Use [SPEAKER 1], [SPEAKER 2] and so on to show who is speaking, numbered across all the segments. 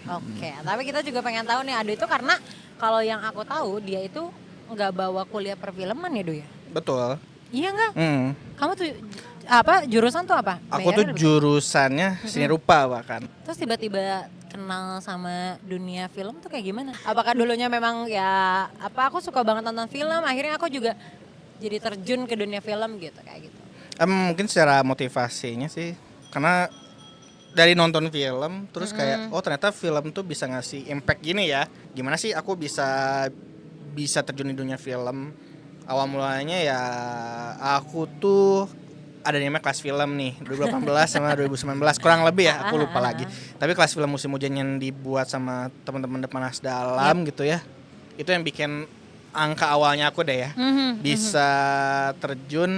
[SPEAKER 1] Oke, tapi kita juga pengen tahu nih Ado itu karena kalau yang aku tahu dia itu nggak bawa kuliah perfilman ya Do ya?
[SPEAKER 2] Betul.
[SPEAKER 1] Iya nggak?
[SPEAKER 2] Hmm.
[SPEAKER 1] Kamu tuh apa jurusan tuh apa?
[SPEAKER 2] Aku tuh
[SPEAKER 1] Majornya apa?
[SPEAKER 2] jurusannya seni rupa bahkan.
[SPEAKER 1] Terus tiba-tiba kenal sama dunia film tuh kayak gimana? Apakah dulunya memang ya apa aku suka banget nonton film, akhirnya aku juga jadi terjun ke dunia film gitu kayak gitu.
[SPEAKER 2] Mungkin secara motivasinya sih, karena dari nonton film terus kayak oh ternyata film tuh bisa ngasih impact gini ya. Gimana sih aku bisa terjun di dunia film? Awal mulanya ya aku tuh ada namanya kelas film nih 2018 sama 2019 kurang lebih ya, aku lupa lagi. Tapi kelas film musim hujan yang dibuat sama teman-teman Depanas Dalam gitu ya. Itu yang bikin angka awalnya aku deh ya. Bisa terjun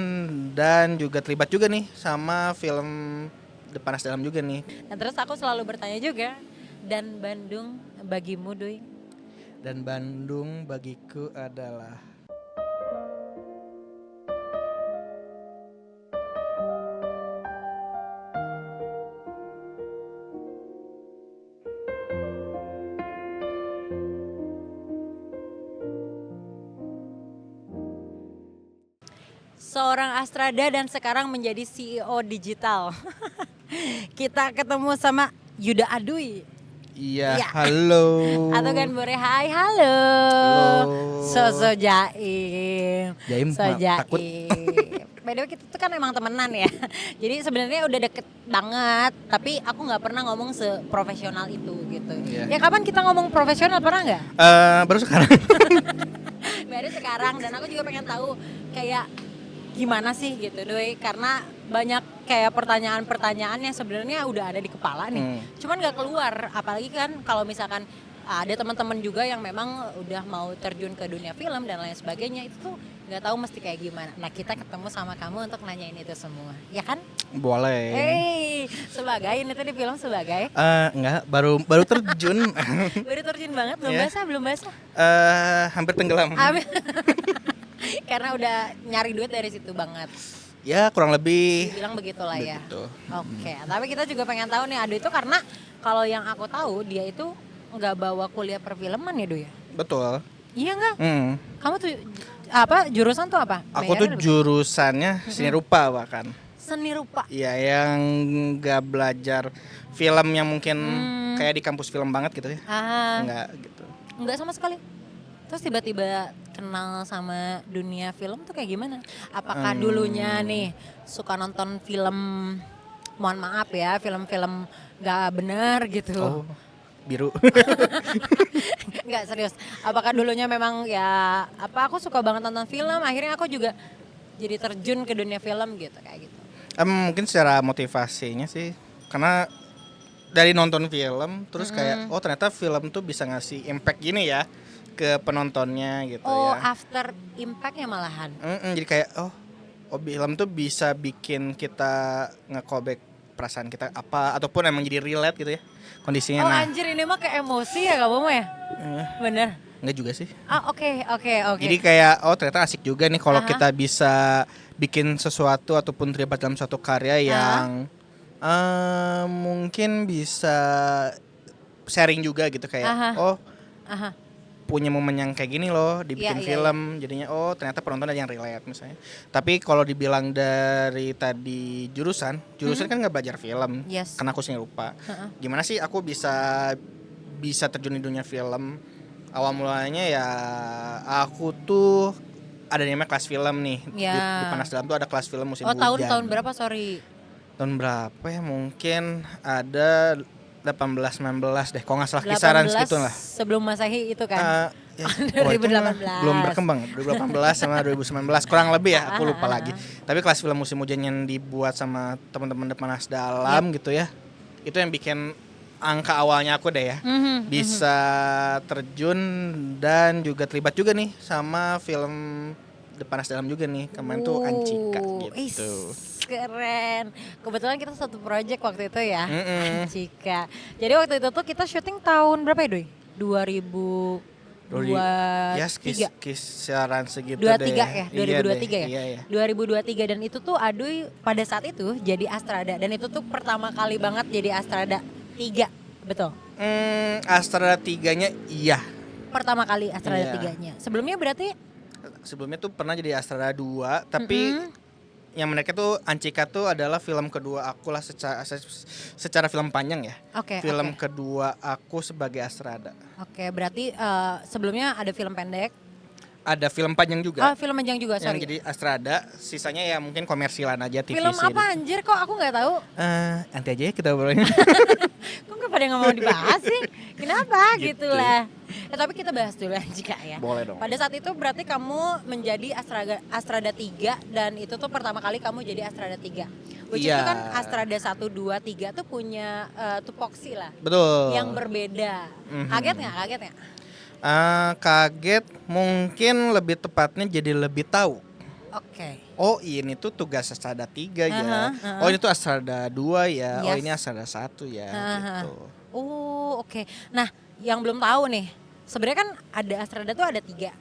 [SPEAKER 2] dan juga terlibat juga nih sama film Depanas Dalam juga nih.
[SPEAKER 1] Nah terus aku selalu bertanya juga, dan Bandung bagimu Doi?
[SPEAKER 2] Dan Bandung bagiku adalah
[SPEAKER 1] Seorang Astrada dan sekarang menjadi CEO digital. Kita ketemu sama Yuda Adui.
[SPEAKER 2] iya,
[SPEAKER 1] Ya.
[SPEAKER 2] halo.
[SPEAKER 1] Atau kan Bore, hai, halo. So Jaim.
[SPEAKER 2] Jaim,
[SPEAKER 1] So
[SPEAKER 2] takut.
[SPEAKER 1] Jaim. By the way kita tuh kan emang temenan ya. Jadi sebenarnya udah deket banget. Tapi aku gak pernah ngomong seprofesional itu gitu.
[SPEAKER 2] Iya.
[SPEAKER 1] Ya kapan kita ngomong profesional, pernah gak?
[SPEAKER 2] Baru sekarang.
[SPEAKER 1] Baru sekarang, dan aku juga pengen tahu kayak gimana sih gitu Doi, karena banyak kayak pertanyaan-pertanyaan yang sebenarnya udah ada di kepala nih, cuman nggak keluar. Apalagi kan kalau misalkan ada teman-teman juga yang memang udah mau terjun ke dunia film dan lain sebagainya, itu tuh nggak tahu mesti kayak gimana. Nah kita ketemu sama kamu untuk nanyain itu semua, ya kan?
[SPEAKER 2] Boleh.
[SPEAKER 1] Sebagai ini tuh di film sebagai
[SPEAKER 2] Enggak, baru terjun.
[SPEAKER 1] baru terjun banget, belum
[SPEAKER 2] Ya.
[SPEAKER 1] belum basah.
[SPEAKER 2] Hampir tenggelam.
[SPEAKER 1] Karena udah nyari duit dari situ banget.
[SPEAKER 2] Ya kurang lebih
[SPEAKER 1] Bilang begitulah ya.
[SPEAKER 2] begitu.
[SPEAKER 1] Oke, tapi kita juga pengen tahu nih Ado itu karena kalau yang aku tahu dia itu nggak bawa kuliah perfilman ya Do ya?
[SPEAKER 2] Betul.
[SPEAKER 1] Iya nggak? Kamu tuh apa jurusan tuh apa?
[SPEAKER 2] Aku tuh
[SPEAKER 1] Majornya apa?
[SPEAKER 2] jurusannya seni rupa bahkan.
[SPEAKER 1] Seni rupa.
[SPEAKER 2] Iya, yang nggak belajar film yang mungkin kayak di kampus film banget gitu ya. Enggak gitu.
[SPEAKER 1] Nggak sama sekali. Terus tiba-tiba kenal sama dunia film tuh kayak gimana? Apakah dulunya nih suka nonton film, mohon maaf ya, film-film nggak benar gitu?
[SPEAKER 2] Oh, biru.
[SPEAKER 1] Nggak serius. Apakah dulunya memang ya apa aku suka banget nonton film, akhirnya aku juga jadi terjun ke dunia film gitu kayak gitu.
[SPEAKER 2] Mungkin secara motivasinya sih, karena dari nonton film terus kayak oh ternyata film tuh bisa ngasih impact gini ya ke penontonnya gitu
[SPEAKER 1] Oh,
[SPEAKER 2] ya.
[SPEAKER 1] after impact-nya malahan.
[SPEAKER 2] Jadi kayak oh film tuh bisa bikin kita nge-callback perasaan kita apa ataupun emang jadi relate gitu ya kondisinya.
[SPEAKER 1] Oh
[SPEAKER 2] Nah,
[SPEAKER 1] anjir, ini mah ke emosi ya kamu mah ya? Bener.
[SPEAKER 2] enggak juga sih.
[SPEAKER 1] Ah oke.
[SPEAKER 2] Jadi kayak oh ternyata asik juga nih kalau kita bisa bikin sesuatu ataupun terlibat dalam suatu karya yang mungkin bisa sharing juga gitu kayak oh punya momen yang kayak gini loh dibikin film. Jadinya oh ternyata penonton ada yang relate misalnya. Tapi kalau dibilang dari tadi jurusan kan nggak belajar film.
[SPEAKER 1] Yes.
[SPEAKER 2] Karena aku seni rupa. Gimana sih aku bisa terjun di dunia film? Awal mulanya ya aku tuh ada namanya kelas film nih. Di Panas Dalam tuh ada kelas film musim hujan.
[SPEAKER 1] Tahun berapa sorry?
[SPEAKER 2] Tahun berapa ya, mungkin ada 18-19 deh, kalau nggak salah kisaran segitu lah.
[SPEAKER 1] Sebelum Masehi itu kan?
[SPEAKER 2] 2018. Belum berkembang, 2018 sama 2019 kurang lebih ya, aku lupa lagi. Tapi kelas film musim hujan yang dibuat sama teman-teman Depanas Dalam gitu ya. Itu yang bikin angka awalnya aku deh ya. Bisa terjun dan juga terlibat juga nih sama film Depanas Dalam juga nih. Kemarin tuh Ancika gitu.
[SPEAKER 1] Keren. Kebetulan kita satu project waktu itu ya. Ancika. Jadi waktu itu tuh kita syuting tahun berapa ya Doi? 2023.
[SPEAKER 2] Kisaran segitu
[SPEAKER 1] 23
[SPEAKER 2] deh.
[SPEAKER 1] ya, 2023 ya.
[SPEAKER 2] Iya.
[SPEAKER 1] 2023 dan itu tuh Aduy pada saat itu jadi Astrada dan itu tuh pertama kali banget jadi Astrada 3, betul?
[SPEAKER 2] Astra 3-nya iya.
[SPEAKER 1] Pertama kali Astrada
[SPEAKER 2] Iya.
[SPEAKER 1] 3-nya. Sebelumnya berarti
[SPEAKER 2] Sebelumnya tuh pernah jadi Astra 2, tapi yang menariknya tuh Anchika tuh adalah film kedua aku lah secara film panjang ya.
[SPEAKER 1] oke.
[SPEAKER 2] Film kedua aku sebagai Astrada.
[SPEAKER 1] Oke, berarti sebelumnya ada film pendek.
[SPEAKER 2] Ada film panjang
[SPEAKER 1] Oh,
[SPEAKER 2] juga.
[SPEAKER 1] film panjang juga,
[SPEAKER 2] Yang
[SPEAKER 1] sorry.
[SPEAKER 2] jadi Astrada, sisanya ya mungkin komersilan aja TV
[SPEAKER 1] Film
[SPEAKER 2] series.
[SPEAKER 1] apa anjir kok aku nggak tahu?
[SPEAKER 2] Nanti aja ya kita obrolin.
[SPEAKER 1] Kok nggak pada nggak mau dibahas sih? Kenapa
[SPEAKER 2] Gitu.
[SPEAKER 1] gitulah? Tapi kita bahas dulu Anjika ya.
[SPEAKER 2] Boleh dong.
[SPEAKER 1] Pada saat itu berarti kamu menjadi Astrada 3 dan itu tuh pertama kali kamu jadi Astrada 3. Which
[SPEAKER 2] Iya.
[SPEAKER 1] itu kan Astrada 1, 2, 3 tuh punya tupoksi lah.
[SPEAKER 2] Betul.
[SPEAKER 1] Yang berbeda.
[SPEAKER 2] Mhm.
[SPEAKER 1] Kaget nggak?
[SPEAKER 2] Kaget, mungkin lebih tepatnya jadi lebih tahu.
[SPEAKER 1] Oke.
[SPEAKER 2] Oh ini tuh tugas Astrada 3 ya.
[SPEAKER 1] Aha.
[SPEAKER 2] Oh ini tuh Astrada 2 ya. Oh
[SPEAKER 1] Yes.
[SPEAKER 2] ini Astrada 1 ya.
[SPEAKER 1] Aha.
[SPEAKER 2] Gitu.
[SPEAKER 1] Oh, oke. Nah, yang belum tahu nih. Sebenarnya kan ada Astrada tuh ada 3.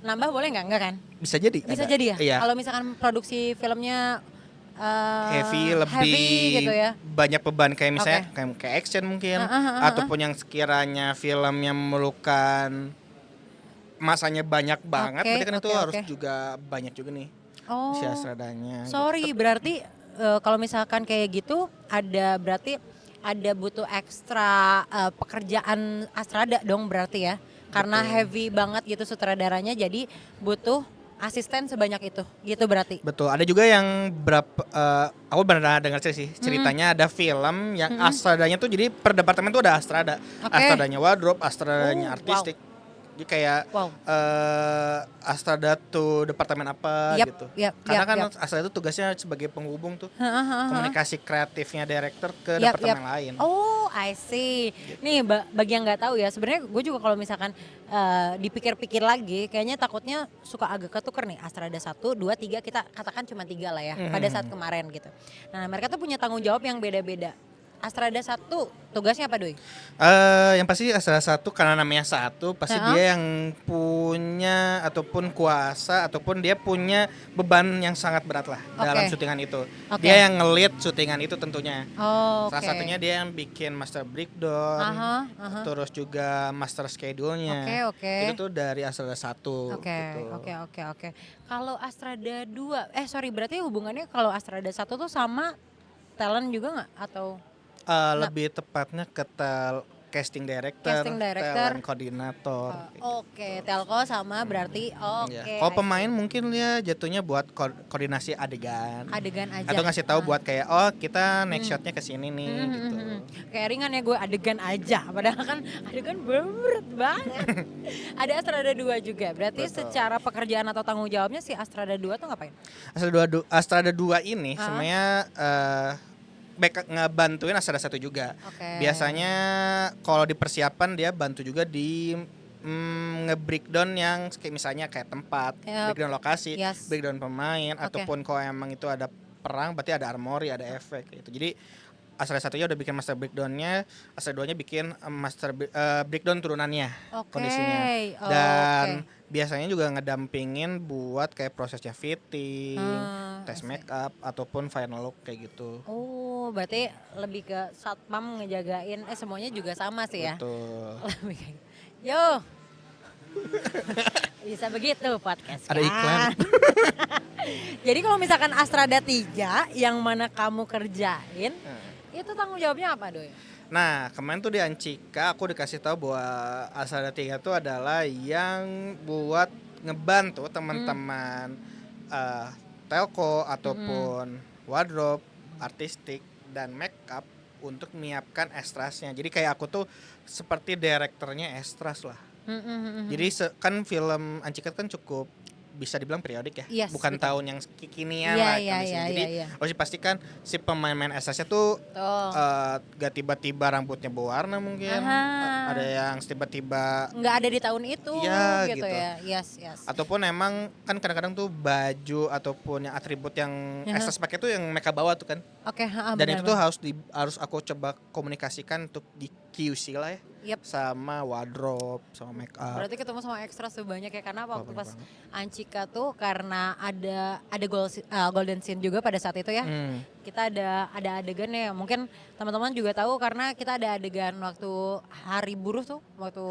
[SPEAKER 1] Nambah boleh nggak? Enggak kan?
[SPEAKER 2] Bisa jadi.
[SPEAKER 1] Bisa
[SPEAKER 2] ada.
[SPEAKER 1] jadi ya?
[SPEAKER 2] Iya.
[SPEAKER 1] Kalau misalkan produksi filmnya
[SPEAKER 2] Heavy lebih
[SPEAKER 1] heavy gitu ya.
[SPEAKER 2] banyak beban kayak misalnya kayak action mungkin ataupun yang sekiranya film yang memerlukan masanya banyak banget,
[SPEAKER 1] Oke,
[SPEAKER 2] berarti kan itu
[SPEAKER 1] oke,
[SPEAKER 2] harus
[SPEAKER 1] oke.
[SPEAKER 2] juga banyak juga nih
[SPEAKER 1] Oh.
[SPEAKER 2] si Astradanya.
[SPEAKER 1] Sorry, berarti kalau misalkan kayak gitu berarti ada butuh ekstra pekerjaan Astrada dong berarti ya. Karena
[SPEAKER 2] Betul.
[SPEAKER 1] heavy banget gitu sutradaranya jadi butuh asisten sebanyak itu. Gitu berarti.
[SPEAKER 2] Betul, ada juga yang aku pernah dengar sih ceritanya ada film yang Astradanya tuh jadi per departemen tuh ada Astrada.
[SPEAKER 1] Oke.
[SPEAKER 2] Astradanya wardrobe, Astradanya
[SPEAKER 1] Oh,
[SPEAKER 2] artistik. Jadi kayak
[SPEAKER 1] Wow.
[SPEAKER 2] Astrada tuh departemen apa
[SPEAKER 1] Yap,
[SPEAKER 2] gitu.
[SPEAKER 1] yap,
[SPEAKER 2] Karena
[SPEAKER 1] yap,
[SPEAKER 2] kan
[SPEAKER 1] yap.
[SPEAKER 2] Astrada itu tugasnya sebagai penghubung tuh
[SPEAKER 1] Heeh.
[SPEAKER 2] komunikasi kreatifnya director ke
[SPEAKER 1] Yap,
[SPEAKER 2] departemen
[SPEAKER 1] yap.
[SPEAKER 2] lain.
[SPEAKER 1] Oh, I see. Nih, bagi yang nggak tahu ya, sebenarnya gue juga kalau misalkan dipikir-pikir lagi, kayaknya takutnya suka agak ketuker nih. Astrada 1, 2, 3 kita katakan cuma 3 lah ya, pada saat kemarin gitu. Nah, mereka tuh punya tanggung jawab yang beda-beda. Astrada 1 tugasnya apa, Doi?
[SPEAKER 2] Yang pasti Astrada 1 karena namanya 1 pasti dia yang punya ataupun kuasa ataupun dia punya beban yang sangat berat lah dalam syutingan itu.
[SPEAKER 1] Oke.
[SPEAKER 2] Dia yang nge-lead syutingan itu tentunya.
[SPEAKER 1] Oh,
[SPEAKER 2] Salah satunya dia yang bikin master breakdown, terus juga master schedule-nya.
[SPEAKER 1] Oke.
[SPEAKER 2] Itu tuh dari Astrada 1
[SPEAKER 1] Oke,
[SPEAKER 2] gitu.
[SPEAKER 1] oke. Kalau Astrada 2, sorry berarti hubungannya kalau Astrada 1 tuh sama talent juga nggak atau?
[SPEAKER 2] Lebih tepatnya ke casting director, talent koordinator.
[SPEAKER 1] Oke, telco sama berarti
[SPEAKER 2] Ya. Kalau pemain mungkin dia jatuhnya buat koordinasi adegan.
[SPEAKER 1] adegan aja.
[SPEAKER 2] Atau ngasih tahu buat kayak kita next shotnya ke sini nih gitu.
[SPEAKER 1] Kayak ringan ya gue adegan aja, padahal kan adegan berat banget. Ada Astrada 2 juga, berarti
[SPEAKER 2] Betul.
[SPEAKER 1] secara pekerjaan atau tanggung jawabnya si Astrada 2 tuh ngapain?
[SPEAKER 2] Astrada 2 ini sebenarnya ngebantuin Astrada 1 juga.
[SPEAKER 1] Oke.
[SPEAKER 2] Biasanya kalau di persiapan dia bantu juga di nge-breakdown yang kayak misalnya kayak tempat,
[SPEAKER 1] Yap.
[SPEAKER 2] breakdown lokasi,
[SPEAKER 1] Yes.
[SPEAKER 2] breakdown pemain,
[SPEAKER 1] Oke.
[SPEAKER 2] ataupun kalau emang itu ada perang berarti ada armory, ada efek gitu. Jadi Astrada 1-nya udah bikin master breakdown-nya, Astrada 2-nya bikin master breakdown turunannya
[SPEAKER 1] Oke.
[SPEAKER 2] kondisinya.
[SPEAKER 1] Oh,
[SPEAKER 2] Dan
[SPEAKER 1] oke.
[SPEAKER 2] biasanya juga ngedampingin buat kayak prosesnya fitting, tes
[SPEAKER 1] I see.
[SPEAKER 2] make up ataupun final look kayak gitu.
[SPEAKER 1] Oh, berarti lebih ke satpam ngejagain semuanya juga sama sih ya.
[SPEAKER 2] Betul.
[SPEAKER 1] Lebih kayak gitu. Yo. Bisa begitu podcast.
[SPEAKER 2] Ada iklan.
[SPEAKER 1] Jadi kalau misalkan Astrada 3 yang mana kamu kerjain, itu tanggung jawabnya apa, Doi?
[SPEAKER 2] Nah, kemarin tuh di Anchika aku dikasih tahu bahwa Astrada 3 itu adalah yang buat ngebantu teman-teman telco ataupun wardrobe, artistik dan makeup untuk menyiapkan ekstrasnya. Jadi kayak aku tuh seperti direkturnya ekstras lah. Jadi kan film Anchika kan cukup bisa dibilang periodik ya,
[SPEAKER 1] Yes,
[SPEAKER 2] bukan
[SPEAKER 1] betul.
[SPEAKER 2] tahun yang kekinian
[SPEAKER 1] Iya,
[SPEAKER 2] lah
[SPEAKER 1] iya,
[SPEAKER 2] kondisinya.
[SPEAKER 1] iya,
[SPEAKER 2] Jadi
[SPEAKER 1] iya.
[SPEAKER 2] harus dipastikan si pemain-pemain ekstrasnya tuh
[SPEAKER 1] Tuh.
[SPEAKER 2] gak tiba-tiba rambutnya berwarna mungkin,
[SPEAKER 1] Aha.
[SPEAKER 2] ada yang tiba-tiba
[SPEAKER 1] Nggak ada di tahun itu
[SPEAKER 2] Iya,
[SPEAKER 1] gitu
[SPEAKER 2] gitu.
[SPEAKER 1] ya. Yes.
[SPEAKER 2] ataupun emang kan kadang-kadang tuh baju ataupun yang atribut yang ekstras pakai tuh yang mereka bawa tuh kan.
[SPEAKER 1] Oke,
[SPEAKER 2] Dan itu tuh harus aku coba komunikasikan untuk QC lah ya.
[SPEAKER 1] Yep.
[SPEAKER 2] Sama wardrobe, sama make up.
[SPEAKER 1] Berarti ketemu sama ekstra sebanyak ya, karena waktu
[SPEAKER 2] banyak
[SPEAKER 1] pas
[SPEAKER 2] banget.
[SPEAKER 1] Anchika tuh karena ada golden scene juga pada saat itu ya. Kita ada adegan ya, mungkin teman-teman juga tahu karena kita ada adegan waktu hari buruh tuh, waktu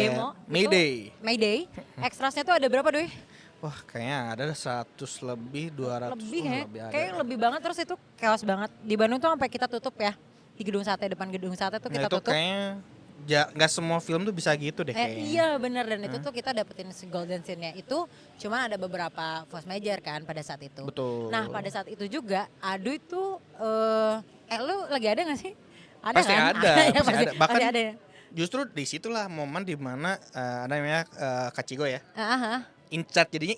[SPEAKER 1] demo
[SPEAKER 2] Mayday.
[SPEAKER 1] Mayday. Ekstrasnya tuh ada berapa Doi?
[SPEAKER 2] Wah, kayaknya ada 100 lebih, 200
[SPEAKER 1] Lebih
[SPEAKER 2] oh,
[SPEAKER 1] ya,
[SPEAKER 2] lebih ada.
[SPEAKER 1] kayak lebih banget. Terus itu chaos banget. Di Bandung tuh sampai kita tutup ya. Di gedung sate, depan gedung sate tuh
[SPEAKER 2] Nah,
[SPEAKER 1] kita
[SPEAKER 2] itu
[SPEAKER 1] tutup.
[SPEAKER 2] kayaknya nggak semua film tuh bisa gitu deh kayaknya.
[SPEAKER 1] Iya benar, dan itu tuh kita dapetin si golden scene-nya itu cuma ada beberapa force major kan pada saat itu.
[SPEAKER 2] Betul.
[SPEAKER 1] Nah pada saat itu juga Adu itu lu lagi ada gak sih? Ada
[SPEAKER 2] Pasti
[SPEAKER 1] kan?
[SPEAKER 2] ada,
[SPEAKER 1] ya,
[SPEAKER 2] pasti ada. Bahkan
[SPEAKER 1] pasti ada ya.
[SPEAKER 2] Justru disitulah momen dimana ada namanya Kachigo ya. In
[SPEAKER 1] Jadinya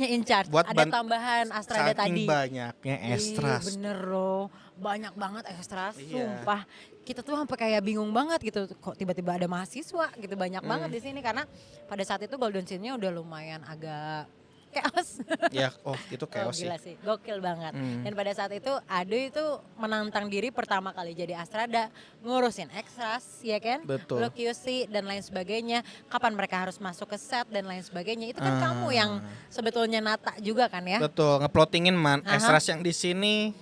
[SPEAKER 1] in charge.
[SPEAKER 2] Buat
[SPEAKER 1] Ada tambahan Astrada
[SPEAKER 2] saking
[SPEAKER 1] tadi.
[SPEAKER 2] banyaknya extras.
[SPEAKER 1] Iya bener loh, banyak banget extras.
[SPEAKER 2] Iya.
[SPEAKER 1] Sumpah, kita tuh sampai kayak bingung banget gitu. Kok tiba-tiba ada mahasiswa gitu banyak banget di sini, karena pada saat itu golden scene-nya udah lumayan agak chaos.
[SPEAKER 2] Ya, itu chaos sih.
[SPEAKER 1] Gila sih, gokil banget.
[SPEAKER 2] Hmm.
[SPEAKER 1] Dan pada saat itu Ado itu menantang diri pertama kali jadi Astrada, ngurusin extras, ya kan?
[SPEAKER 2] Betul.
[SPEAKER 1] Lo QC dan lain sebagainya. Kapan mereka harus masuk ke set dan lain sebagainya. Itu kan kamu yang sebetulnya nata juga kan ya?
[SPEAKER 2] Betul, ngeplotingin
[SPEAKER 1] Aha.
[SPEAKER 2] extras yang di sini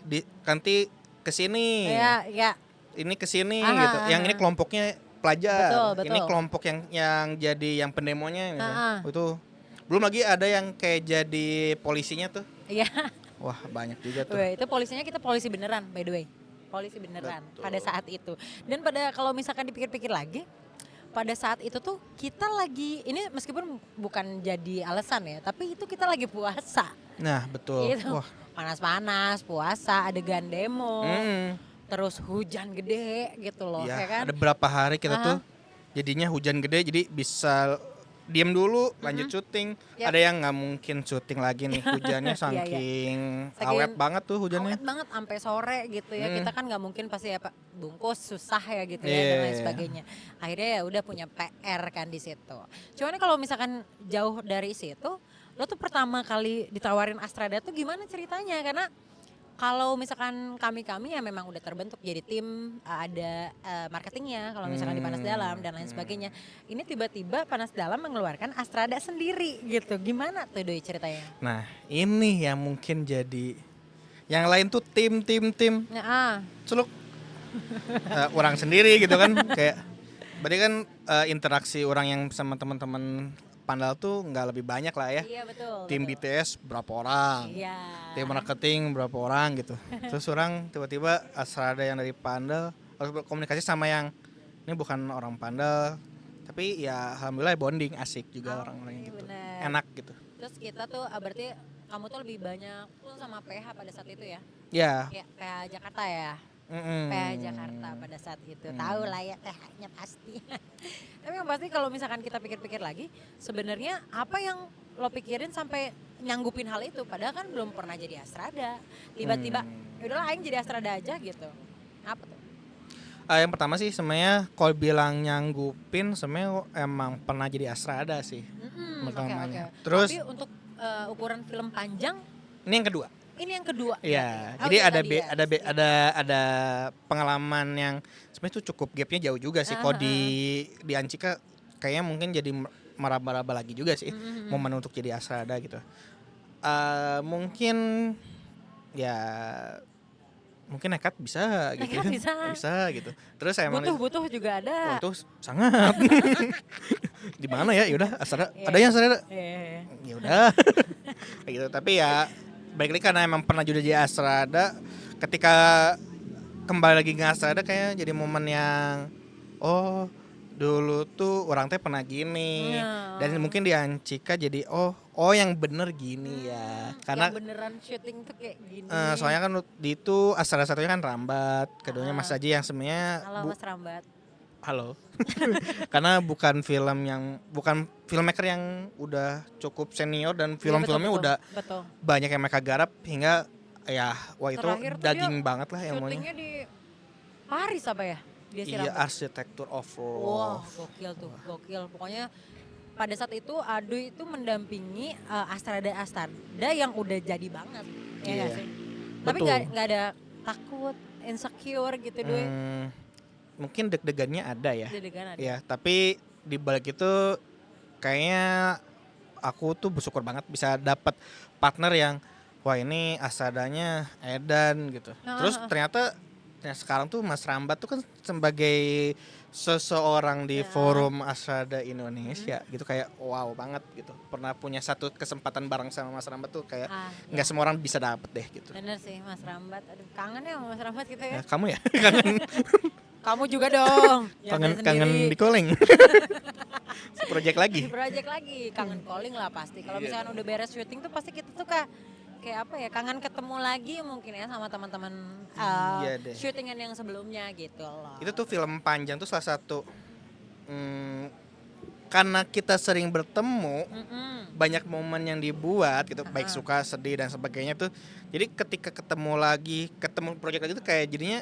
[SPEAKER 2] nanti ke sini.
[SPEAKER 1] Iya.
[SPEAKER 2] Ini ke sini
[SPEAKER 1] Aha,
[SPEAKER 2] gitu. Yang
[SPEAKER 1] aha.
[SPEAKER 2] ini kelompoknya pelajar.
[SPEAKER 1] Betul.
[SPEAKER 2] Ini kelompok yang jadi yang pendemonya gitu.
[SPEAKER 1] Aha.
[SPEAKER 2] Itu belum lagi ada yang kayak jadi polisinya tuh.
[SPEAKER 1] Iya.
[SPEAKER 2] Wah, banyak juga tuh.
[SPEAKER 1] Weh, itu polisinya kita polisi beneran by the way. Polisi beneran
[SPEAKER 2] Betul.
[SPEAKER 1] pada saat itu. Dan kalau misalkan dipikir-pikir lagi, pada saat itu tuh kita lagi, ini meskipun bukan jadi alasan ya, tapi itu kita lagi puasa.
[SPEAKER 2] Nah, betul.
[SPEAKER 1] Gitu.
[SPEAKER 2] Wah.
[SPEAKER 1] Panas-panas, puasa, adegan demo,
[SPEAKER 2] Mm.
[SPEAKER 1] terus hujan gede gitu loh,
[SPEAKER 2] Ya,
[SPEAKER 1] ya kan?
[SPEAKER 2] ada berapa hari kita tuh jadinya hujan gede jadi bisa diam dulu lanjut syuting.
[SPEAKER 1] Yap.
[SPEAKER 2] Ada yang nggak mungkin syuting lagi nih hujannya
[SPEAKER 1] Iya.
[SPEAKER 2] saking
[SPEAKER 1] Saking
[SPEAKER 2] awet banget tuh hujannya.
[SPEAKER 1] Awet banget sampai sore gitu ya. Kita kan nggak mungkin pasti ya Pak bungkus susah ya gitu ya
[SPEAKER 2] Iya.
[SPEAKER 1] dan lain sebagainya. Akhirnya ya udah punya PR kan di situ. Cuman kalau misalkan jauh dari situ, lo tuh pertama kali ditawarin Astrada tuh gimana ceritanya? Karena kalau misalkan kami ya memang udah terbentuk jadi tim, ada marketingnya kalau misalkan di Panas Dalam dan lain sebagainya. Ini tiba-tiba Panas Dalam mengeluarkan Astrada sendiri gitu. Gimana tuh Doi ceritanya?
[SPEAKER 2] Nah, ini yang mungkin jadi yang lain tuh tim
[SPEAKER 1] Nah,
[SPEAKER 2] celuk orang sendiri gitu kan kayak berarti kan interaksi orang yang sama teman-teman Pandal tuh nggak lebih banyak lah ya.
[SPEAKER 1] iya betul.
[SPEAKER 2] Tim
[SPEAKER 1] betul.
[SPEAKER 2] BTS berapa orang?
[SPEAKER 1] Iya.
[SPEAKER 2] Tim marketing berapa orang gitu. Terus orang tiba-tiba Astrada yang dari Pandal harus berkomunikasi sama yang ini bukan orang Pandal, tapi ya alhamdulillah bonding asik juga orang-orang gitu.
[SPEAKER 1] bener.
[SPEAKER 2] Enak gitu.
[SPEAKER 1] Terus kita tuh berarti kamu tuh lebih banyak tuh sama PH pada saat itu ya?
[SPEAKER 2] Ya.
[SPEAKER 1] Kayak PH Jakarta ya?
[SPEAKER 2] Mm-mm.
[SPEAKER 1] PH Jakarta pada saat itu. Tahu lah ya PH-nya pasti. Tapi yang pasti kalau misalkan kita pikir-pikir lagi, sebenarnya apa yang lo pikirin sampai nyanggupin hal itu? Padahal kan belum pernah jadi Astrada. Tiba-tiba, yaudahlah aing jadi Astrada aja gitu. Apa tuh?
[SPEAKER 2] Yang pertama sih sebenarnya kalau bilang nyanggupin sebenarnya emang pernah jadi Astrada sih. Pertamanya.
[SPEAKER 1] Oke.
[SPEAKER 2] Terus
[SPEAKER 1] Tapi untuk ukuran film panjang,
[SPEAKER 2] ini yang kedua.
[SPEAKER 1] ini yang kedua.
[SPEAKER 2] Iya,
[SPEAKER 1] berarti.
[SPEAKER 2] jadi
[SPEAKER 1] iya,
[SPEAKER 2] ada
[SPEAKER 1] tadi ya.
[SPEAKER 2] ada pengalaman yang sebenarnya tuh cukup gapnya jauh juga sih. Kalau di Anchika kayaknya mungkin jadi meraba-raba lagi juga sih momen untuk jadi Astrada gitu. Mungkin ya mungkin nekat bisa gitu.
[SPEAKER 1] Nekat bisa.
[SPEAKER 2] Bisa gitu. Terus saya
[SPEAKER 1] Butuh juga ada.
[SPEAKER 2] itu sangat. Di mana ya? Yaudah Astrada. Ada yang Astrada?
[SPEAKER 1] Iya.
[SPEAKER 2] Ya udah. Kayak gitu. Tapi ya balik lagi karena emang pernah juga jadi Astrada, ketika kembali lagi ke Astrada kayaknya jadi momen yang dulu tuh orang teh pernah gini.
[SPEAKER 1] Iya.
[SPEAKER 2] Dan mungkin di Anchika jadi yang bener gini ya. Karena
[SPEAKER 1] yang beneran syuting tuh kayak gini.
[SPEAKER 2] soalnya kan di itu Astrada satunya kan Rambat, keduanya Mas Aji yang sebenarnya
[SPEAKER 1] Halo Mas Rambat.
[SPEAKER 2] halo. Karena bukan filmmaker yang udah cukup senior dan film-filmnya
[SPEAKER 1] Iya,
[SPEAKER 2] udah
[SPEAKER 1] betul.
[SPEAKER 2] banyak yang mereka garap hingga ya itu
[SPEAKER 1] Terakhir tuh
[SPEAKER 2] daging
[SPEAKER 1] dia
[SPEAKER 2] banget lah yang
[SPEAKER 1] Syutingnya di Paris apa ya? Dia si
[SPEAKER 2] iya,
[SPEAKER 1] Rambat.
[SPEAKER 2] arsitektur of
[SPEAKER 1] Wah,
[SPEAKER 2] love.
[SPEAKER 1] gokil tuh, gokil. Pokoknya pada saat itu Adu itu mendampingi Astrada yang udah jadi banget. Ya
[SPEAKER 2] Iya,
[SPEAKER 1] nggak sih? Tapi
[SPEAKER 2] betul.
[SPEAKER 1] nggak ada takut, insecure gitu Doi.
[SPEAKER 2] mungkin deg-degannya ada ya.
[SPEAKER 1] Deg-degan ada.
[SPEAKER 2] Ya, tapi di balik itu kayaknya aku tuh bersyukur banget bisa dapat partner yang wah ini asadanya edan gitu. Terus ternyata sekarang tuh Mas Rambat tuh kan sebagai seseorang di forum Asada Indonesia gitu, kayak wow banget gitu. Pernah punya satu kesempatan bareng sama Mas Rambat tuh kayak nggak semua orang bisa dapet deh gitu.
[SPEAKER 1] Bener sih Mas Rambat, aduh kangen ya sama Mas Rambat kita ya.
[SPEAKER 2] Ya, kamu ya kangen
[SPEAKER 1] Kamu juga dong.
[SPEAKER 2] kangen di calling. Project lagi.
[SPEAKER 1] Di project lagi, kangen calling lah pasti. Kalau misalkan udah beres syuting tuh pasti kita tuh kayak apa ya, kangen ketemu lagi mungkin ya sama teman-teman syutingan yang sebelumnya gitu loh.
[SPEAKER 2] Itu tuh film panjang tuh salah satu karena kita sering bertemu, banyak momen yang dibuat gitu, baik suka, sedih dan sebagainya tuh. Jadi ketika ketemu project lagi tuh kayak jadinya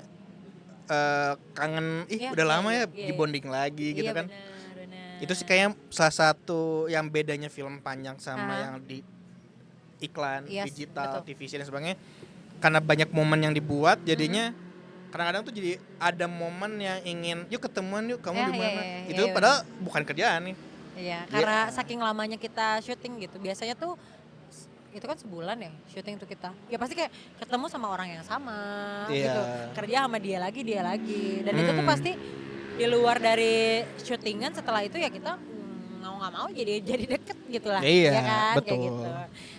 [SPEAKER 2] kangen, udah lama ya dibonding lagi gitu kan.
[SPEAKER 1] Bener.
[SPEAKER 2] Itu sih kayaknya salah satu yang bedanya film panjang sama yang di iklan, digital,
[SPEAKER 1] betul.
[SPEAKER 2] TVC dan sebagainya. Karena banyak momen yang dibuat jadinya kadang-kadang tuh jadi ada momen yang ingin yuk ketemuan yuk kamu di mana. Itu padahal bukan kerjaan nih.
[SPEAKER 1] Iya, karena saking lamanya kita syuting gitu. Biasanya tuh itu kan sebulan ya syuting tuh kita. Ya pasti kayak ketemu sama orang yang sama gitu. Kerja sama dia lagi. Dan itu tuh pasti di luar dari syutingan, setelah itu ya kita mau nggak mau jadi deket gitu lah, ya kan,
[SPEAKER 2] betul.
[SPEAKER 1] Kayak gitu.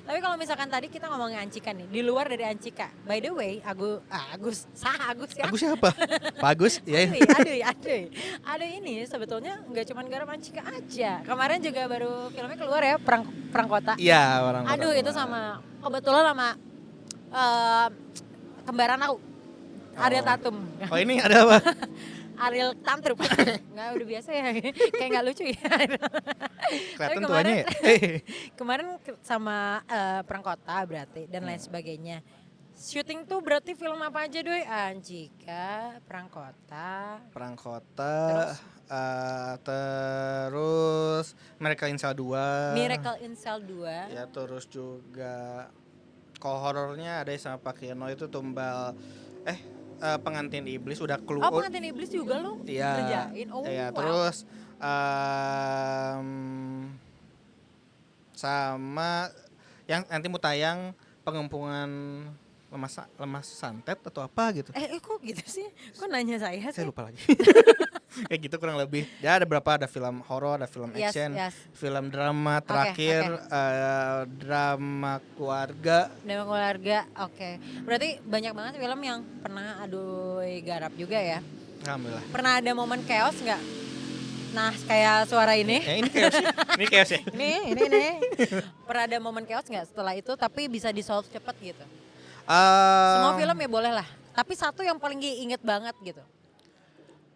[SPEAKER 1] Tapi kalau misalkan tadi kita ngomongin Ancika nih, di luar dari Ancika, by the way, Agus ya?
[SPEAKER 2] Agus siapa? Pak Agus? Ya.
[SPEAKER 1] Aduh ini sebetulnya nggak cuma garap Ancika aja. Kemarin juga baru filmnya keluar ya, Perang Kota.
[SPEAKER 2] Iya, Perang Kota.
[SPEAKER 1] Aduh itu sama kebetulan sama kembaran aku, Ariel Tatum.
[SPEAKER 2] Oh ini ada apa?
[SPEAKER 1] Ariel Tantrum. Nggak, udah biasa ya. Kayak nggak lucu ya.
[SPEAKER 2] Kelihatan tuanya ya.
[SPEAKER 1] Kemarin sama Perang Kota berarti dan lain sebagainya. Syuting tuh berarti film apa aja Doi? Ancika, Perang Kota.
[SPEAKER 2] Terus Miracle in Cell 2.
[SPEAKER 1] Miracle in Cell 2.
[SPEAKER 2] Ya terus juga horornya ada sama Pak Kino itu Tumbal Pengantin Iblis udah keluar.
[SPEAKER 1] Oh, Pengantin Iblis juga lo kerjain. Oh,
[SPEAKER 2] iya,
[SPEAKER 1] wow.
[SPEAKER 2] Terus sama yang nanti mau tayang Pengempungan Lemas Santet atau apa gitu.
[SPEAKER 1] Kok gitu sih? Kok nanya saya sih?
[SPEAKER 2] Saya lupa lagi. Kayak gitu kurang lebih. Ya ada berapa, ada film horor, ada film action, film drama, terakhir drama keluarga.
[SPEAKER 1] Drama keluarga, oke. Berarti banyak banget film yang pernah Adoy garap juga ya?
[SPEAKER 2] Alhamdulillah.
[SPEAKER 1] Pernah ada momen chaos nggak? Nah kayak suara ini.
[SPEAKER 2] Ini chaos ya? Ini chaos ya?
[SPEAKER 1] Ini. Pernah ada momen chaos nggak setelah itu tapi bisa di-solve cepet gitu? Semua film ya boleh lah. Tapi satu yang paling inget banget gitu.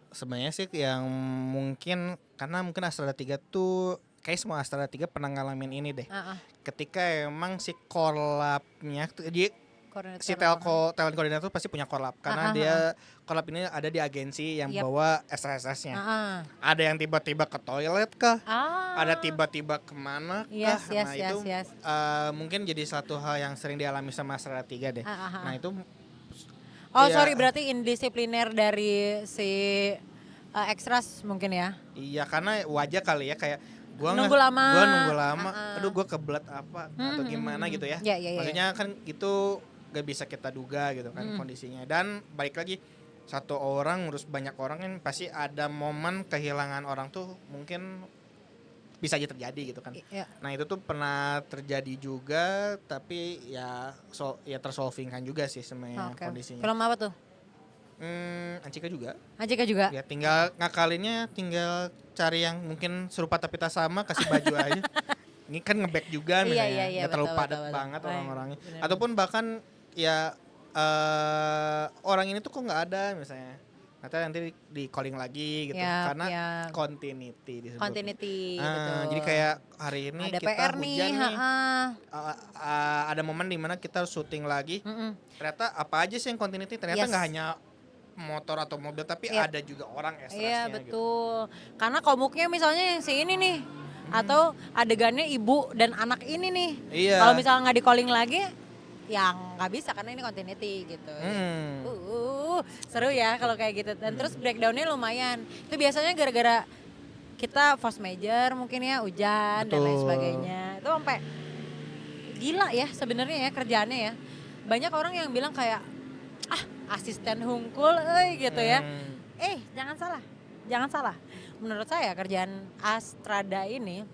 [SPEAKER 2] Sebenarnya sih yang mungkin karena mungkin Astra 3 tuh kayak semua Astra 3 pernah ngalamin ini deh. Ketika emang si korlapnya dia si talent koordinator pasti punya korlap karena dia korlap ini ada di agensi yang bawa SSS-nya. Ada yang tiba-tiba ke toilet kah? Ada tiba-tiba kemana kah? Itu mungkin jadi satu hal yang sering dialami sama Astra 3 deh. Nah itu
[SPEAKER 1] sorry berarti indisipliner dari si extras mungkin ya?
[SPEAKER 2] Iya karena wajah kali ya kayak gua nunggu lama, aduh gua kebelet apa atau gimana gitu ya. Maksudnya kan itu gak bisa kita duga gitu kan kondisinya. Dan balik lagi satu orang ngurus banyak orang kan pasti ada momen kehilangan orang tuh mungkin bisa aja terjadi gitu kan. Nah itu tuh pernah terjadi juga tapi ya tersolving kan juga sih sebenarnya kondisinya.
[SPEAKER 1] Film apa tuh?
[SPEAKER 2] Ancika juga. Ya tinggal ngakalinnya tinggal cari yang mungkin serupa tapi tak sama, kasih baju aja. Ini kan nge-back juga misalnya. Gak terlalu padat banget orang-orangnya. Ataupun bahkan ya orang ini tuh kok gak ada misalnya. Nanti di calling lagi gitu karena continuity disebut.
[SPEAKER 1] Betul.
[SPEAKER 2] Jadi kayak hari ini
[SPEAKER 1] ada
[SPEAKER 2] kita
[SPEAKER 1] PR
[SPEAKER 2] hujan nih. Ada momen dimana kita syuting lagi. Ternyata apa aja sih yang continuity? Ternyata nggak hanya motor atau mobil tapi ada juga orang extras-nya.
[SPEAKER 1] Iya betul. Gitu. Karena komuknya misalnya yang si ini nih. Atau adegannya ibu dan anak ini nih. Kalau misalnya nggak di calling lagi, yang nggak bisa karena ini continuity gitu. seru ya kalau kayak gitu. Dan terus breakdownnya lumayan. Itu biasanya gara-gara kita force major mungkin ya, hujan dan lain
[SPEAKER 2] Betul.
[SPEAKER 1] sebagainya. Itu sampai gila ya sebenarnya ya kerjaannya ya. Banyak orang yang bilang kayak asisten hungkul gitu ya. Jangan salah. Menurut saya kerjaan Astrada ini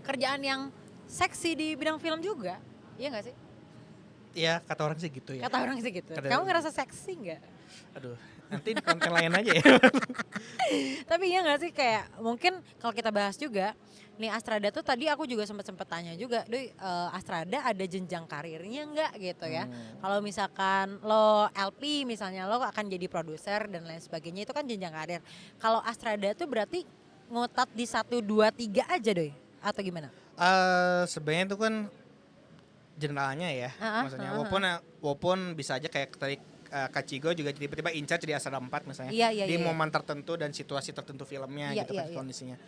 [SPEAKER 1] kerjaan yang seksi di bidang film juga. Iya gak sih?
[SPEAKER 2] Iya, kata orang sih gitu ya.
[SPEAKER 1] Kata orang sih gitu.
[SPEAKER 2] Kata-
[SPEAKER 1] Kamu ngerasa seksi gak?
[SPEAKER 2] Aduh, nanti di konten lain aja ya.
[SPEAKER 1] Tapi iya gak sih kayak mungkin kalau kita bahas juga nih Astrada tuh tadi aku juga sempet tanya juga, Doi Astrada ada jenjang karirnya nggak gitu ya? Kalau misalkan lo LP misalnya lo akan jadi produser dan lain sebagainya itu kan jenjang karir. Kalau Astrada tuh berarti ngotat di 1, 2, 3 aja Doi? Atau gimana?
[SPEAKER 2] Sebenarnya itu kan generalnya ya, maksudnya walaupun bisa aja kayak tadi Kachigo juga tiba-tiba incar jadi Astrada 4 misalnya di momen tertentu dan situasi tertentu filmnya gitu kan kondisinya.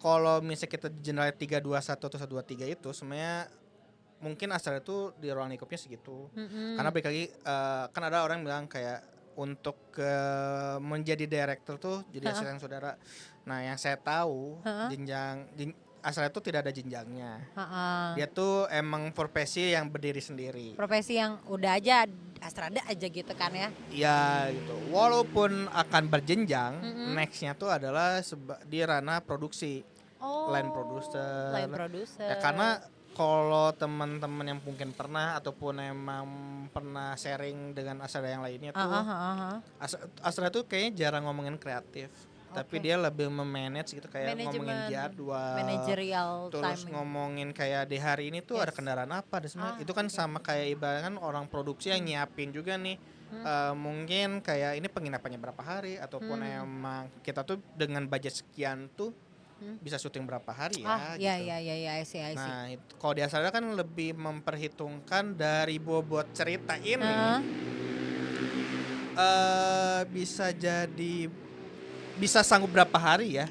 [SPEAKER 2] Kalau misalnya kita general 321 atau 123 itu sebenarnya mungkin Astrada itu di ruang lingkupnya segitu. Karena balik lagi kan ada orang bilang kayak untuk menjadi director tuh jadi asisten saudara. Nah, yang saya tahu Astrada itu tidak ada jenjangnya. Dia tuh emang profesi yang berdiri sendiri.
[SPEAKER 1] Profesi yang udah aja Astrada aja gitu kan ya?
[SPEAKER 2] Iya gitu. Walaupun akan berjenjang, nextnya tuh adalah di ranah produksi, line producer. Ya, karena kalau teman-teman yang mungkin pernah ataupun emang pernah sharing dengan Astrada yang lainnya tuh, Astrada tuh kayaknya jarang ngomongin kreatif. Tapi dia lebih memanage gitu kayak ngomongin jadwal,
[SPEAKER 1] managerial
[SPEAKER 2] terus
[SPEAKER 1] timing.
[SPEAKER 2] ngomongin kayak di hari ini tuh ada kendaraan apa dan sebenarnya itu kan sama kayak ibaratnya kan orang produksi yang nyiapin juga nih mungkin kayak ini penginapannya berapa hari ataupun emang kita tuh dengan budget sekian tuh bisa syuting berapa hari ya gitu.
[SPEAKER 1] I see.
[SPEAKER 2] Nah, kalau di Astrada kan lebih memperhitungkan dari bobot cerita ini bisa sanggup berapa hari ya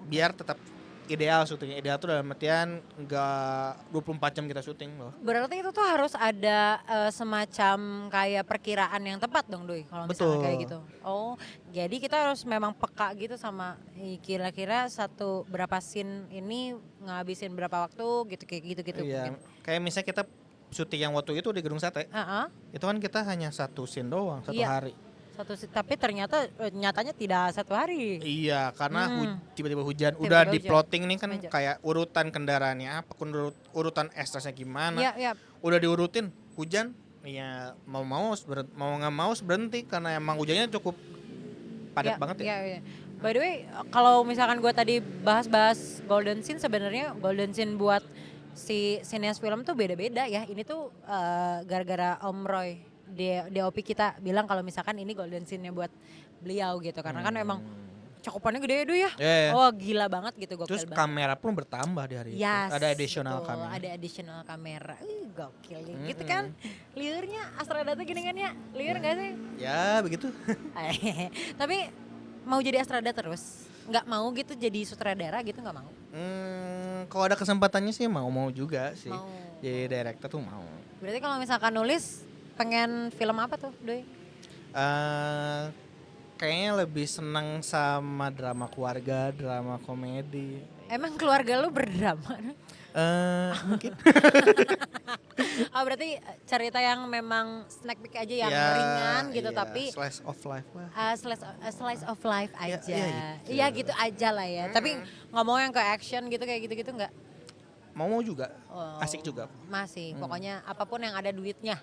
[SPEAKER 2] biar tetap ideal syutingnya. Ideal tuh dalam artian enggak 24 jam kita syuting loh.
[SPEAKER 1] Berarti itu tuh harus ada semacam kayak perkiraan yang tepat dong Doi kalau misalnya kayak gitu. Oh, jadi kita harus memang peka gitu sama kira-kira berapa scene ini ngabisin berapa waktu gitu kayak gitu.
[SPEAKER 2] Iya, kayak misalnya kita syuting yang waktu itu di Gedung Sate. Itu kan kita hanya satu scene doang satu hari.
[SPEAKER 1] Tapi nyatanya tidak 1 hari.
[SPEAKER 2] Iya, karena tiba-tiba hujan. Udah di plotting nih kan kayak urutan kendaraannya apa, urutan ekstrasnya gimana. Udah diurutin, hujan. Iya, mau nggak mau berhenti karena emang hujannya cukup padat banget ya.
[SPEAKER 1] Iya. By the way, kalau misalkan gue tadi bahas golden scene, sebenarnya golden scene buat si sineas film tuh beda-beda ya. Ini tuh gara-gara Om Roy DOP kita bilang kalau misalkan ini golden scene-nya buat beliau gitu karena kan emang cakupannya gede itu ya. Oh gila banget gitu, gokil
[SPEAKER 2] Terus
[SPEAKER 1] banget.
[SPEAKER 2] kamera pun bertambah di hari itu. Ada additional kamera.
[SPEAKER 1] Ada additional kamera. Gokil gitu kan. Liurnya Astrada tuh gini kan ya. Liur gak sih?
[SPEAKER 2] Ya begitu.
[SPEAKER 1] Tapi mau jadi Astrada terus? Nggak mau gitu jadi sutradara gitu, nggak mau?
[SPEAKER 2] Kalau ada kesempatannya sih mau juga sih.
[SPEAKER 1] Mau.
[SPEAKER 2] Jadi director tuh mau.
[SPEAKER 1] Berarti kalau misalkan nulis pengen film apa tuh, Doi?
[SPEAKER 2] Kayaknya lebih senang sama drama keluarga, drama komedi.
[SPEAKER 1] Emang keluarga lu berdrama?
[SPEAKER 2] Mungkin.
[SPEAKER 1] Berarti cerita yang memang snack peek aja yang ringan gitu, tapi
[SPEAKER 2] slice of life lah.
[SPEAKER 1] Slice of life aja.
[SPEAKER 2] Gitu.
[SPEAKER 1] Iya gitu aja lah ya. Tapi nggak mau yang ke action gitu kayak gitu-gitu nggak?
[SPEAKER 2] Mau juga, asik juga.
[SPEAKER 1] Masih, pokoknya apapun yang ada duitnya.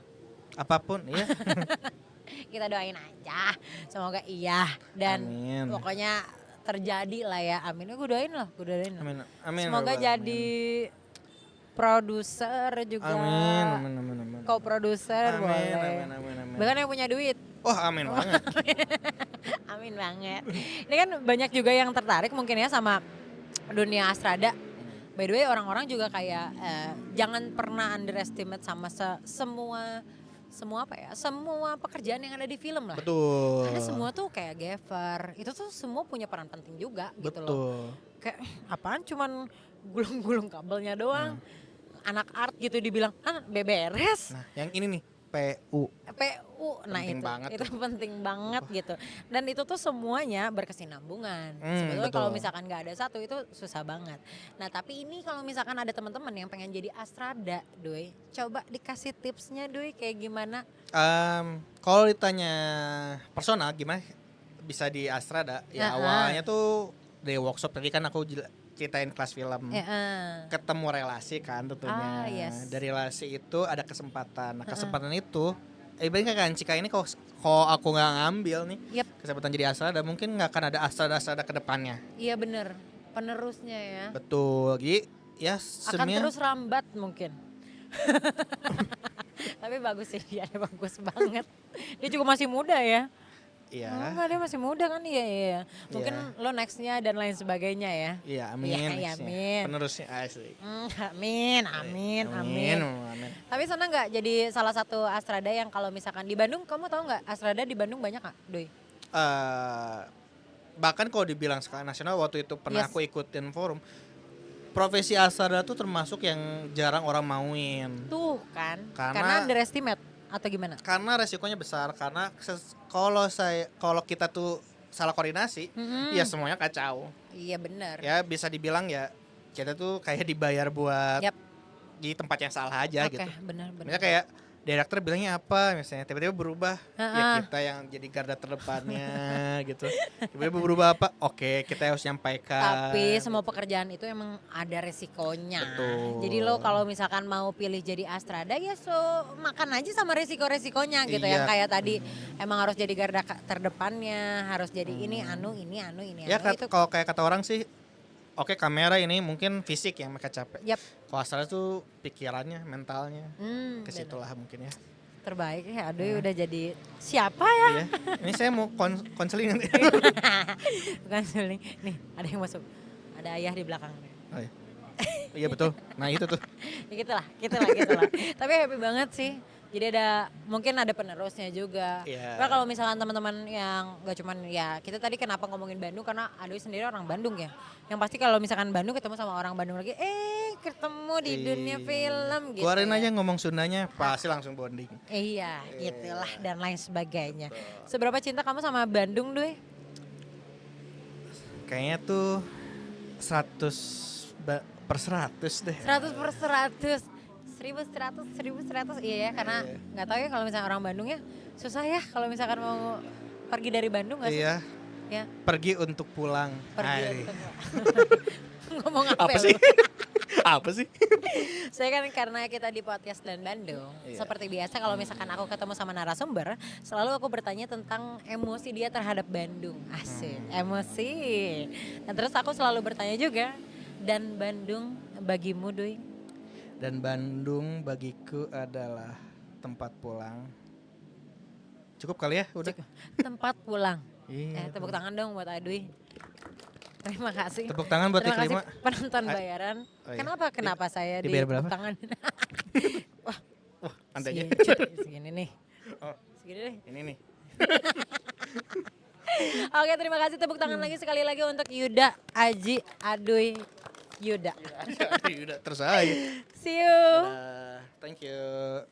[SPEAKER 2] Apapun, iya.
[SPEAKER 1] Kita doain aja, semoga iya dan
[SPEAKER 2] Amin.
[SPEAKER 1] pokoknya terjadi lah ya. Amin. Gue doain lah.
[SPEAKER 2] Amin.
[SPEAKER 1] Semoga jadi produser juga.
[SPEAKER 2] Amin.
[SPEAKER 1] Co-produser boleh.
[SPEAKER 2] Amin.
[SPEAKER 1] Bahkan yang punya duit.
[SPEAKER 2] Oh, amin banget.
[SPEAKER 1] Amin banget. Ini kan banyak juga yang tertarik mungkin ya sama dunia Astrada. By the way, orang-orang juga kayak jangan pernah underestimate sama semua pekerjaan yang ada di film lah.
[SPEAKER 2] Betul.
[SPEAKER 1] Karena semua tuh kayak gaffer, itu tuh semua punya peran penting juga gitu loh. Kayak apaan cuman gulung-gulung kabelnya doang. Anak art gitu dibilang, beberes.
[SPEAKER 2] Nah, yang ini nih, PU.
[SPEAKER 1] PU, nah
[SPEAKER 2] Penting
[SPEAKER 1] itu
[SPEAKER 2] banget
[SPEAKER 1] itu penting banget gitu. Dan itu tuh semuanya berkesinambungan. Sebetulnya
[SPEAKER 2] betul.
[SPEAKER 1] kalau misalkan nggak ada satu itu susah banget. Nah tapi ini kalau misalkan ada teman-teman yang pengen jadi astrada, Doi, coba dikasih tipsnya, Doi, kayak gimana?
[SPEAKER 2] Kalau ditanya personal gimana bisa di Astrada, ya awalnya tuh dari workshop tadi kan aku ceritain kelas film. Ketemu relasi kan tentunya.
[SPEAKER 1] Yes.
[SPEAKER 2] Dari relasi itu ada kesempatan. Nah, kesempatan itu ibaratnya kan Cika ini kalau aku nggak ngambil nih kesempatan jadi Astrada, mungkin nggak akan ada Astrada ke depannya.
[SPEAKER 1] Iya bener, penerusnya ya.
[SPEAKER 2] Betul. Jadi ya
[SPEAKER 1] Akan terus rambat mungkin. Tapi bagus sih dia, bagus banget. Dia juga masih muda ya.
[SPEAKER 2] Iya.
[SPEAKER 1] Enggak, dia masih muda kan, iya. Mungkin lo nextnya dan lain sebagainya ya.
[SPEAKER 2] Iya, amin.
[SPEAKER 1] Iya, amin.
[SPEAKER 2] Penerusnya asli.
[SPEAKER 1] Amin. Tapi sana nggak jadi salah satu Astrada yang kalau misalkan di Bandung, kamu tahu nggak Astrada di Bandung banyak nggak, Doi?
[SPEAKER 2] Bahkan kalau dibilang skala nasional waktu itu pernah aku ikutin forum. Profesi Astrada tuh termasuk yang jarang orang mauin.
[SPEAKER 1] Tuh kan,
[SPEAKER 2] Karena
[SPEAKER 1] underestimate atau gimana?
[SPEAKER 2] Karena resikonya besar, karena kalau kita tuh salah koordinasi, ya semuanya kacau.
[SPEAKER 1] Iya benar.
[SPEAKER 2] Ya bisa dibilang ya kita tuh kayak dibayar buat di tempat yang salah aja gitu.
[SPEAKER 1] Benar.
[SPEAKER 2] Misalnya kayak direktur bilangnya apa misalnya tiba-tiba berubah, ya kita yang jadi garda terdepannya gitu. Tiba-tiba berubah apa? Oke, kita harus nyampaikan.
[SPEAKER 1] Tapi semua pekerjaan itu emang ada resikonya.
[SPEAKER 2] Betul.
[SPEAKER 1] Jadi lo kalau misalkan mau pilih jadi Astrada ya makan aja sama resiko-resikonya gitu. Yang kayak tadi emang harus jadi garda terdepannya, harus jadi ini
[SPEAKER 2] Ya kalau kayak kata orang sih, oke, kamera ini mungkin fisik yang mereka capek. Kalau Astrada tuh pikirannya, mentalnya, kesitulah mungkin ya.
[SPEAKER 1] Terbaik ya, aduh udah jadi siapa ya?
[SPEAKER 2] Iya. Ini saya mau konseling nanti.
[SPEAKER 1] Konseling, nih ada yang masuk, ada ayah di belakang.
[SPEAKER 2] Oh, iya. Iya betul, nah itu tuh.
[SPEAKER 1] Ya gitulah. Tapi happy banget sih. Jadi mungkin ada penerusnya juga. Karena kalau misalkan teman-teman yang gak cuman ya kita tadi kenapa ngomongin Bandung karena Aduy sendiri orang Bandung ya. Yang pasti kalau misalkan Bandung ketemu sama orang Bandung lagi, ketemu di dunia film gitu.
[SPEAKER 2] Keluarin aja ngomong Sundanya pasti langsung bonding.
[SPEAKER 1] Iya, gitulah dan lain sebagainya. Seberapa cinta kamu sama Bandung, Doi?
[SPEAKER 2] Kayaknya tuh 100 per 100 deh.
[SPEAKER 1] 100 per 100. 1100 iya ya, karena nggak tahu ya kalau misalnya orang Bandung ya susah ya kalau misalkan mau pergi dari Bandung nggak sih?
[SPEAKER 2] Iya.
[SPEAKER 1] Ya.
[SPEAKER 2] Pergi untuk pulang.
[SPEAKER 1] Ngomong
[SPEAKER 2] apa sih? Apa sih?
[SPEAKER 1] Saya kan karena kita di podcast dan Bandung, seperti biasa kalau misalkan aku ketemu sama narasumber, selalu aku bertanya tentang emosi dia terhadap Bandung. Asik, emosi. Dan terus aku selalu bertanya juga, dan Bandung bagimu, Doi?
[SPEAKER 2] Dan Bandung bagiku adalah tempat pulang. Cukup kali ya, udah.
[SPEAKER 1] Tempat pulang.
[SPEAKER 2] Iya.
[SPEAKER 1] Tepuk tangan dong buat Aduy. Terima kasih.
[SPEAKER 2] Tepuk tangan buat
[SPEAKER 1] Terima kasih
[SPEAKER 2] Iklima.
[SPEAKER 1] penonton bayaran.
[SPEAKER 2] Oh iya.
[SPEAKER 1] Kenapa saya
[SPEAKER 2] dibayar
[SPEAKER 1] tepuk
[SPEAKER 2] berapa?
[SPEAKER 1] tangan?
[SPEAKER 2] Wah, anda aja.
[SPEAKER 1] Segini nih.
[SPEAKER 2] Oh,
[SPEAKER 1] Segini deh.
[SPEAKER 2] ini nih.
[SPEAKER 1] Oke, terima kasih, tepuk tangan lagi sekali lagi untuk Yuda, Aji, Aduy, Yuda.
[SPEAKER 2] Yuda terus aja.
[SPEAKER 1] See you.
[SPEAKER 2] Thank you.